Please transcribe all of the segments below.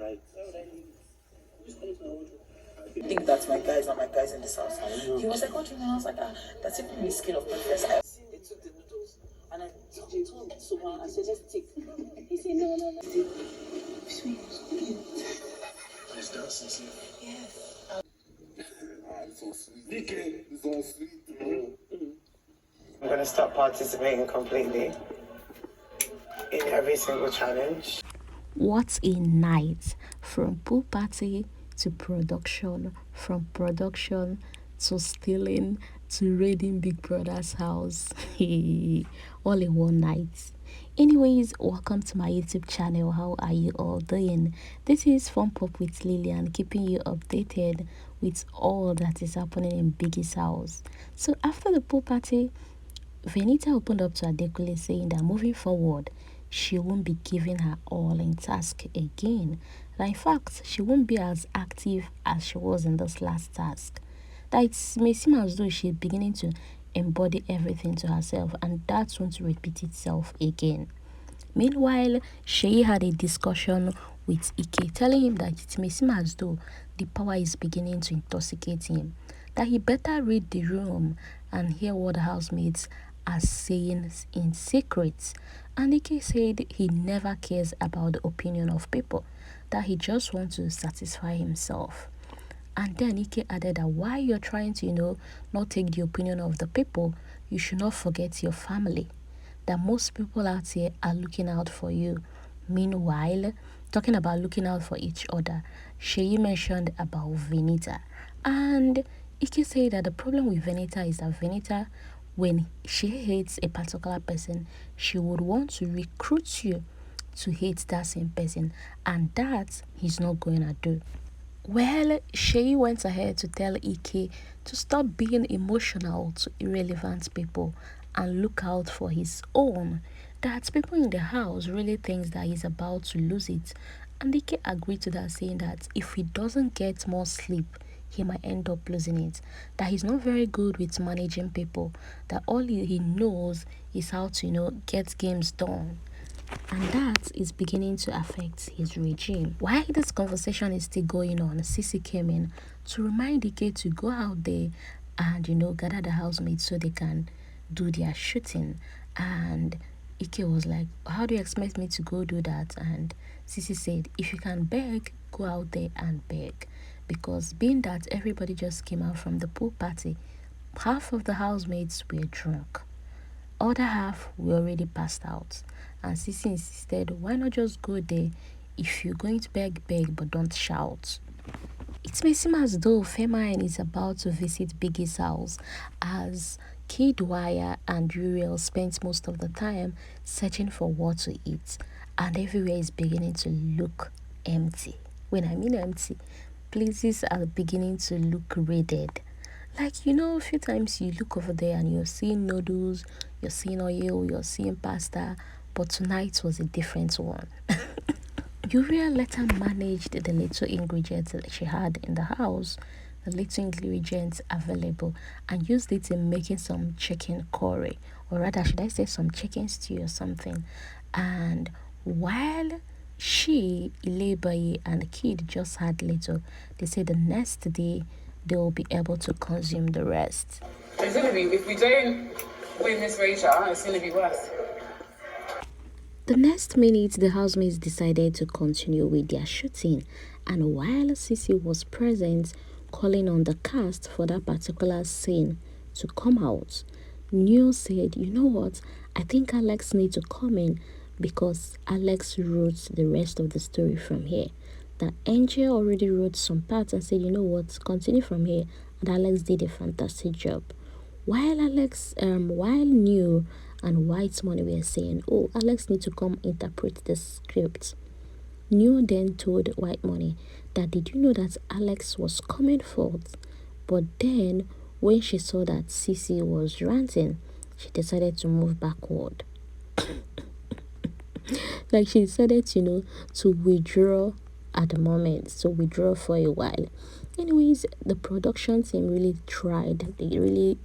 right. I think that's my guys are my guys in this house. He was like, what do you mean? I was like, that's even the scale of breakfast. They took the noodles and I told someone, I said, let's take. He said, no. Sweet. It's done, Sissy. Yes. It's so sweet. It's so sweet. I'm going to stop participating completely in every single challenge. What a night! From pool party to production, from production to stealing to raiding Big Brother's house. All in one night. Anyways, welcome to my YouTube channel. How are you all doing? This is Fun Pop with Lillian, keeping you updated with all that is happening in Biggie's house. So after the pool party, Venita opened up to Adekunle saying that moving forward, she won't be giving her all in task again. That in fact, she won't be as active as she was in this last task. That it may seem as though she's beginning to embody everything to herself, and that won't repeat itself again. Meanwhile, Sheyi had a discussion with Ike, telling him that it may seem as though the power is beginning to intoxicate him, that he better read the room and hear what the housemates are saying in secret. And Ike said he never cares about the opinion of people, that he just wants to satisfy himself. And then Ike added that while you're trying to, not take the opinion of the people, you should not forget your family, that most people out here are looking out for you. Meanwhile, talking about looking out for each other, Sheyi mentioned about Venita. And Ike said that the problem with Venita is that Venita, when she hates a particular person, she would want to recruit you to hate that same person, and that he's not going to do. Well, Sheyi went ahead to tell Ike to stop being emotional to irrelevant people and look out for his own, that people in the house really thinks that he's about to lose it. And Ike agreed to that, saying that if he doesn't get more sleep, he might end up losing it, that he's not very good with managing people, that all he knows is how to, get games done. And that is beginning to affect his regime. While this conversation is still going on, Sisi came in to remind Ike to go out there and, gather the housemates so they can do their shooting. And Ike was like, how do you expect me to go do that? And Sisi said, if you can beg, go out there and beg. Because being that everybody just came out from the pool party, half of the housemates were drunk. Other half were already passed out. And Sisi insisted, why not just go there? If you're going to beg, beg, but don't shout. It may seem as though Feminine is about to visit Biggie's house, as Kid Wire and Uriel spent most of the time searching for what to eat, and everywhere is beginning to look empty. When I mean empty, places are beginning to look raided. Like, a few times you look over there and you're seeing noodles, you're seeing oil, you're seeing pasta, but tonight was a different one. Uriel later managed the little ingredients that she had in the house, the little ingredients available, and used it in making some chicken curry, or rather, should I say some chicken stew or something. And while she, Ilebayi, and the kid just had little, they said the next day they will be able to consume the rest. It's going to be, if we don't win this race, it's going to be worse. The next minute, the housemates decided to continue with their shooting, and while Sisi was present, calling on the cast for that particular scene to come out, Neo said, you know what, I think Alex needs to come in, because Alex wrote the rest of the story from here. That Angel already wrote some parts and said, you know what, continue from here, and Alex did a fantastic job. While Neo and Whitemoney were saying, oh, Alex needs to come interpret the script, Neo then told Whitemoney that did you know that Alex was coming forth, but then when she saw that Sisi was ranting, she decided to move backward. Like she decided, to withdraw at the moment, so withdraw for a while. Anyways, the production team really tried. They really,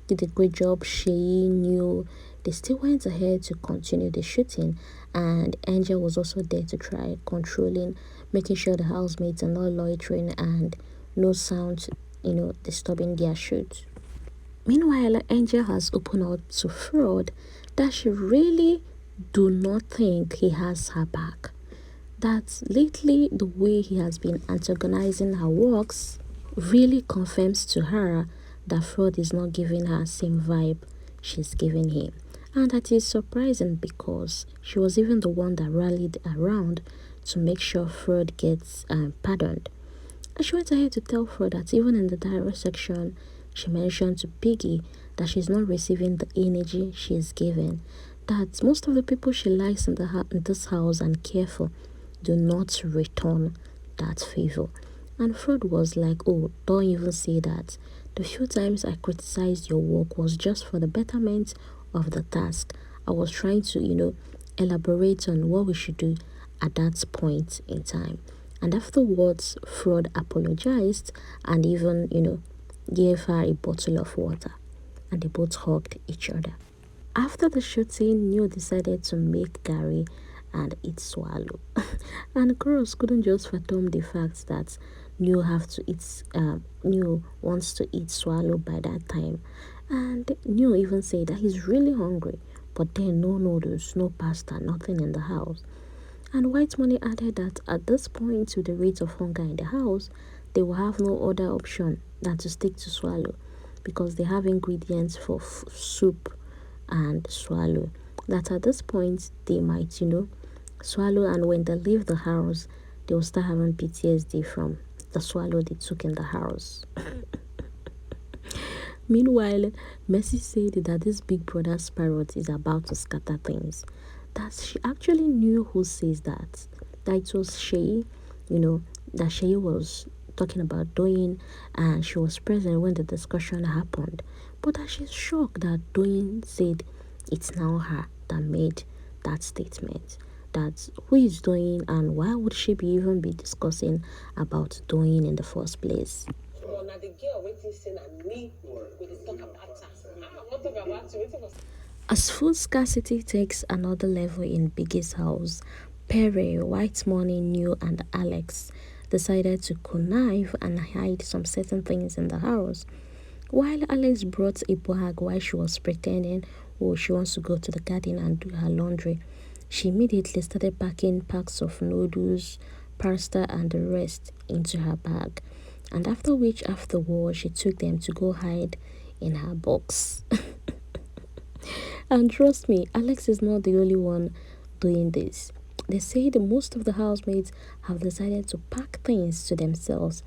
did a great job. Sheyi, Neo, They still went ahead to continue the shooting, and Angel was also there to try controlling, making sure the housemates are not loitering and no sound, disturbing their shoot. Meanwhile, Angel has opened up to Fraud that she really do not think he has her back. That lately the way he has been antagonizing her works really confirms to her that Fraud is not giving her same vibe she's giving him. And that is surprising because she was even the one that rallied around to make sure Fraud gets pardoned. And she went ahead to tell Fraud that even in the diary section, she mentioned to Piggy that she's not receiving the energy she is given. That most of the people she likes in this house and care for do not return that favor. And Fraud was like, oh, don't even say that. The few times I criticized your work was just for the betterment of the task. I was trying to, elaborate on what we should do at that point in time. And afterwards, Fraud apologized and even, gave her a bottle of water. And they both hugged each other. After the shooting, Neo decided to make Gary and eat swallow. And girls couldn't just fathom the fact that Neo wants to eat swallow by that time. And Neo even said that he's really hungry, but then no noodles, no pasta, nothing in the house. And Whitemoney added that at this point, with the rate of hunger in the house, they will have no other option than to stick to swallow because they have ingredients for soup and swallow. That at this point, they might, swallow, and when they leave the house, they will start having PTSD from the swallow they took in the house. Meanwhile, Mercy said that this big brother's parrot is about to scatter things. That she actually knew who says that. That it was Shay, that Shay was talking about doing, and she was present when the discussion happened. But that she's shocked that Doyin said it's now her that made that statement. That who is Doyin and why would she even be discussing about Doyin in the first place? As food scarcity takes another level in Biggie's house, Pere, Whitemoney, New, and Alex decided to connive and hide some certain things in the house. While Alex brought a bag while she was pretending she wants to go to the garden and do her laundry, she immediately started packing packs of noodles, pasta, and the rest into her bag. And afterwards, she took them to go hide in her box. And trust me, Alex is not the only one doing this. They say that most of the housemates have decided to pack things to themselves,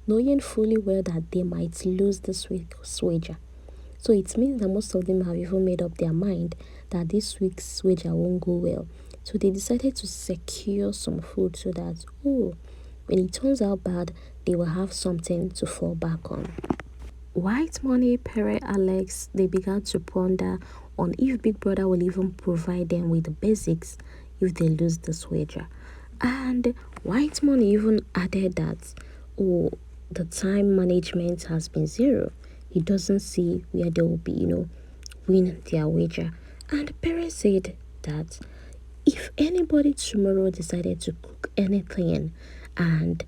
knowing fully well that they might lose this week's wager. So it means that most of them have even made up their mind that this week's wager won't go well. So they decided to secure some food so that, when it turns out bad, they will have something to fall back on. Whitemoney, Pere, Alex, they began to ponder on if Big Brother will even provide them with the basics if they lose this wager. And Whitemoney even added that, the time management has been zero. He doesn't see where they will be, win their wager. And Pere said that if anybody tomorrow decided to cook anything and,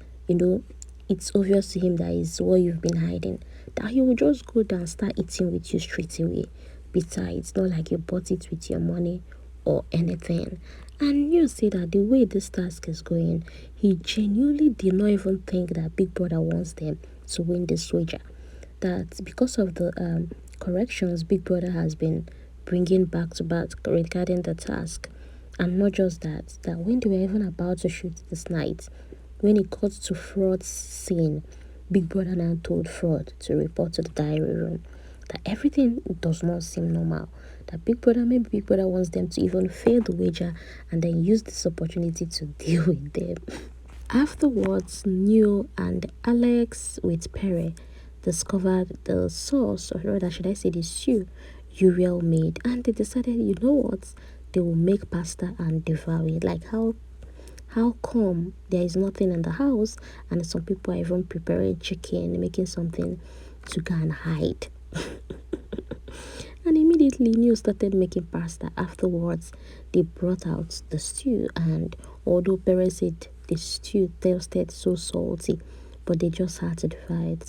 it's obvious to him that is what you've been hiding, that he will just go down and start eating with you straight away. Besides, it's not like you bought it with your money or anything. And you see that the way this task is going, he genuinely did not even think that Big Brother wants them to win this wager. That because of the corrections Big Brother has been bringing back to back regarding the task, and not just that when they were even about to shoot this night, when it got to Fraud's scene, Big Brother now told Fraud to report to the diary room. That everything does not seem normal. That maybe Big Brother wants them to even fail the wager and then use this opportunity to deal with them. Afterwards, Neo and Alex with Pere discovered the sauce, or rather should I say the stew, Uriel made, and they decided, you know what, they will make pasta and devour it. Like how come there is nothing in the house and some people are even preparing chicken, making something to go and hide. And immediately Immediately, Neil started making pasta. Afterwards, they brought out the stew, and although Pere said the stew tasted so salty, but they just had to divide.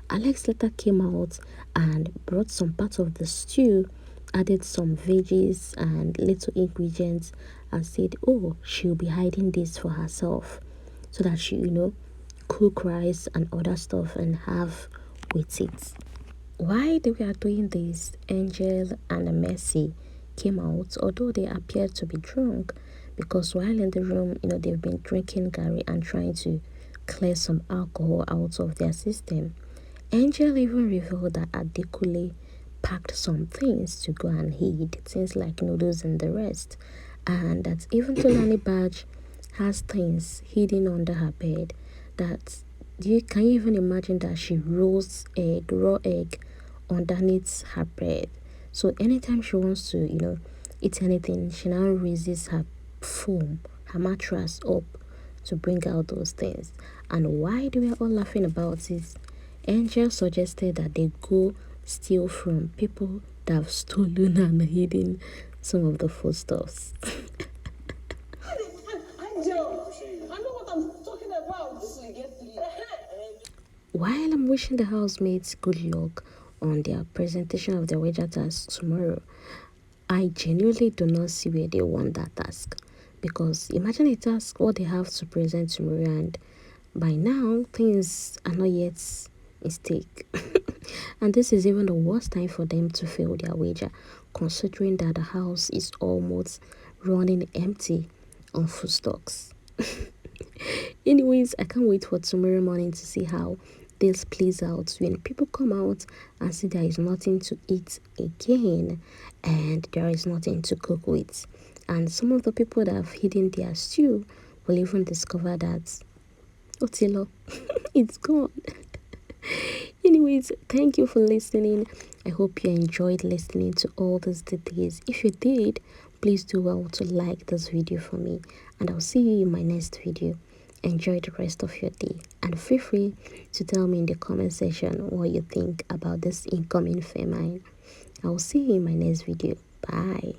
Alex later came out and brought some parts of the stew, added some veggies and little ingredients, and said, oh, she'll be hiding this for herself so that she, cook rice and other stuff and have with it. While they were doing this, Angel and Mercy came out, although they appeared to be drunk, because while in the room, they've been drinking Gary and trying to clear some alcohol out of their system. Angel even revealed that Adekunle packed some things to go and hid, things like noodles and the rest, and that even Tolani Badge has things hidden under her bed. That can you even imagine that she rolls raw egg underneath her bed? So anytime she wants to, eat anything, she now raises her her mattress up to bring out those things. And why do we all laughing about it? Angel suggested that they go steal from people that have stolen and hidden some of the foodstuffs. Angel, I know what I'm talking about. While I'm wishing the housemates good luck on their presentation of their wager task tomorrow, I genuinely do not see where they won that task. Because imagine a task what they have to present tomorrow, and by now things are not yet in stake. And this is even the worst time for them to fail their wager, considering that the house is almost running empty on food stocks. Anyways, I can't wait for tomorrow morning to see how this plays out when people come out and see there is nothing to eat again and there is nothing to cook with. And some of the people that have hidden their stew will even discover that Otilo, it's gone. Anyways, thank you for listening. I hope you enjoyed listening to all these details. If you did, please do well to like this video for me, and I'll see you in my next video. Enjoy the rest of your day, and feel free to tell me in the comment section what you think about this incoming famine. I'll see you in my next video. Bye.